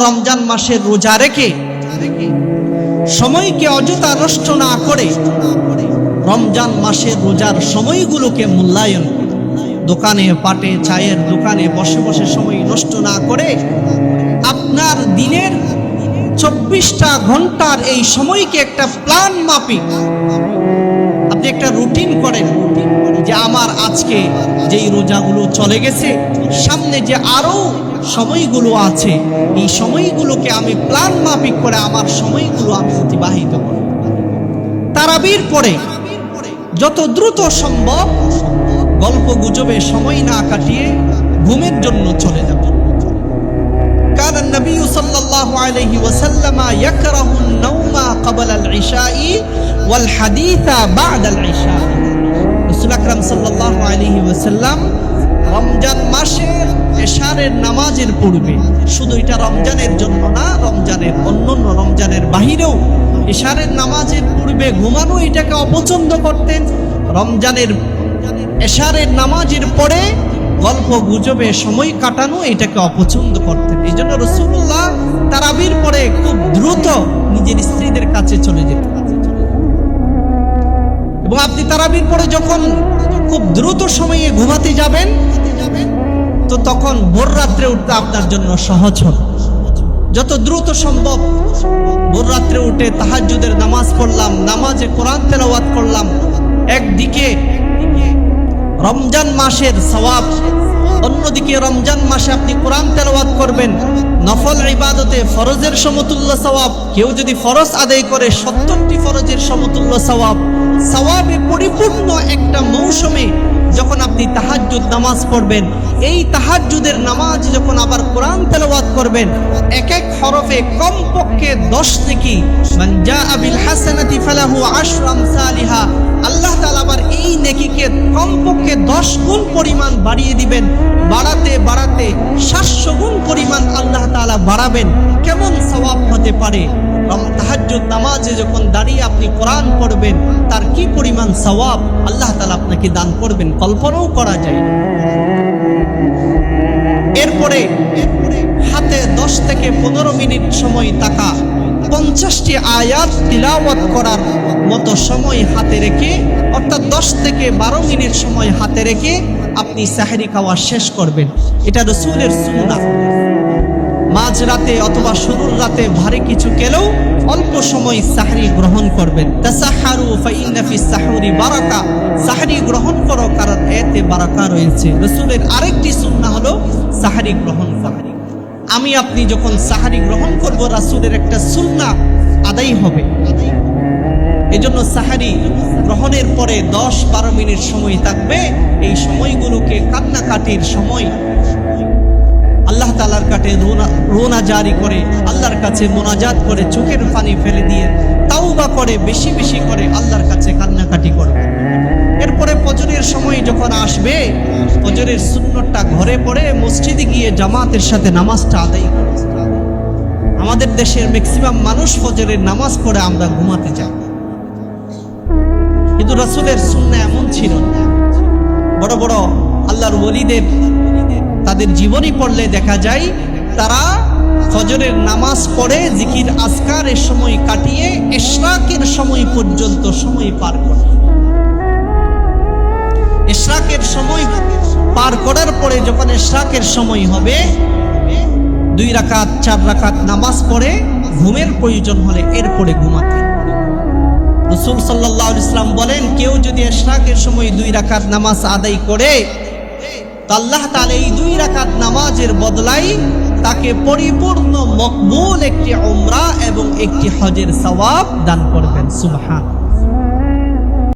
রমজান মাসের রোজা রেখে সময়কে অযথা নষ্ট না করে রমজান মাসের রোজার সময়গুলোকে মূল্যায়ন করে দোকানে পাটে চায়ের দোকানে বসে বসে সময় নষ্ট না করে আপনার দিনের 24টা ঘন্টার এই সময়কে একটা প্ল্যান মাফিক আপনি একটা রুটিন করেন যে আমার আজকে যেই রোজাগুলো চলে গেছে সামনে যে আরো সময়গুলো আছে এই সময়গুলোকে আমি প্ল্যান মাফিক করে আমার সময়গুলো আমি অতিবাহিত করব। তারাবির পরে যত দ্রুত সম্ভব গল্প গুজবে সময় না কাটিয়ে ঘুমের জন্য চলে যাব। কারণ নবী সাল্লাল্লাহু আলাইহি ওয়াসাল্লাম ইয়াকরাহু আন-নাওমা ক্বাবলা আল-ইশাই ওয়াল হাদিসা বা'দা আল-ইশা। রাসূল আকরাম সাল্লাল্লাহু আলাইহি ওয়াসাল্লাম রমজান মাসের এশারের নামাজের পূর্বে, শুধু এটা রমজানের জন্য না, রমজানের অন্যান্য রমজানের বাহিরেও এশারের নামাজের পূর্বে ঘুমানো এটাকে অপছন্দ করতেন। রমজানের এশারের নামাজের পরে গল্প গুজবে সময় কাটানো এটাকে অপছন্দ করতেন। এই জন্য রাসূলুল্লাহ তারাবির পরে খুব দ্রুত নিজের স্ত্রীদের কাছে চলে যেতেন। এবং আপনি তারাবির পরে যখন খুব দ্রুত সময়ে ঘুমাতে যাবেন তো তখন ভোর রাত্রে উঠতে আপনার জন্য সহজ হবে। যত দ্রুত সম্ভব ভোর রাত্রে উঠে তাহাজ্জুদের নামাজ পড়লাম, নামাজে কোরআন তেলাওয়াত করলাম, একদিকে রমজান মাসের সওয়াব, অন্যদিকে রমজান মাসে আপনি কোরআন তেলাওয়াত করবেন, নফল ইবাদতে ফরজের সমতুল্য সওয়াব, কেউ যদি ফরজ আদায় করে 70টি ফরজের সমতুল্য সওয়াব, সওয়াবে পরিপূর্ণ একটা মৌসুমে যখন আপনি তাহাজ্জুদ নামাজ পড়বেন, এই তাহাজ্জুদের নামাজ যখন আবার কোরআন তেলাওয়াত করবেন, এক এক হরফে কমপক্ষে 10 নেকি, মান জাআ বিল হাসানাতি ফালাহু আশরু আমসালিহা, আল্লাহ তাআলা আবার এই নেকিকে কমপক্ষে 10 গুণ পরিমাণ বাড়িয়ে দিবেন। বাড়াতে বাড়াতে 700 গুণ পরিমাণ আল্লাহ তাআলা বাড়াবেন। কেমন সওয়াব হতে পারে! তাহাজ্জুদ নামাজে যখন দাঁড়িয়ে আপনি কোরআন পড়বেন তার কি পরিমাণ সওয়াব আল্লাহ তাআলা আপনাকে দান করবেন, কল্পনাও করা যায় না। এরপরে হাতে 10 থেকে 15 মিনিট সময় থাকা, 50টি আয়াত তিলাওয়াত করার মতো সময় হাতে রেখে, অর্থাৎ 10 থেকে 12 মিনিট সময় হাতে রেখে আপনি সাহরি খাওয়া শেষ করবেন। এটা রাসূলের সুন্নাহ। মাঝ রাতে অথবা শুরুর রাতে ভারী কিছু খেলেও অল্প সময় সাহরি গ্রহণ করবেন। তাসাহারু ফাইন্না ফিস সাহুরি বারাকা, সাহরি গ্রহণ করো কারণ এতে বারাকা রয়েছে। রাসূলের আরেকটি সুন্নাহ হলো সাহরি গ্রহণ করা। আমি আপনি যখন সাহরি গ্রহণ করব রাসূলের একটা সুন্নাহ আদায় হবে। এজন্য সাহরি গ্রহণের পরে 10-12 মিনিট সময় থাকবে, এই সময়গুলোকে কান্নাকাটির সময়, আল্লাহ তাআলার কাছে রোনা জারি করে, আল্লাহর কাছে মোনাজাত করে, চোখের পানি ফেলে দিয়ে তাওবা করে, বেশি বেশি করে আল্লাহর কাছে কান্নাকাটি করবে। এরপরে ফজরের সময় যখন আসবে, ফজরের সুন্নতটা ঘরে পড়ে মসজিদে গিয়ে জামাতের সাথে নামাজটা আদায় করবে। আমাদের দেশের ম্যাক্সিমাম মানুষ ফজরের নামাজ পড়ে আমরা ঘুমাতে যাই, কিন্তু রাসূলের সুন্নাহ এমন ছিল না। বড় বড় আল্লাহর ওলিদের তাদের জীবনী পড়লে দেখা যায় তারা ফজরের নামাজ পড়ে জিকির আজকারের সময় কাটিয়ে ইশরাকের সময় পর্যন্ত সময় পার করে। ইশরাকের সময় পার করার পরে যখন ইশরাকের সময় হবে 2 রাকাত 4 রাকাত নামাজ পড়ে ঘুমের প্রয়োজন হলে এরপরে ঘুমাতে। রাসূল সাল্লাল্লাহু আলাইহি ওয়াসাল্লাম বলেন, কেউ যদি ইশরাকের সময় 2 রাকাত নামাজ আদায় করে তো আল্লাহ তাআলা এই 2 রাকাত নামাজের বদলায় তাকে পরিপূর্ণ মকবুল একটি উমরা এবং একটি হজের সওয়াব দান করবেন। সুবহান।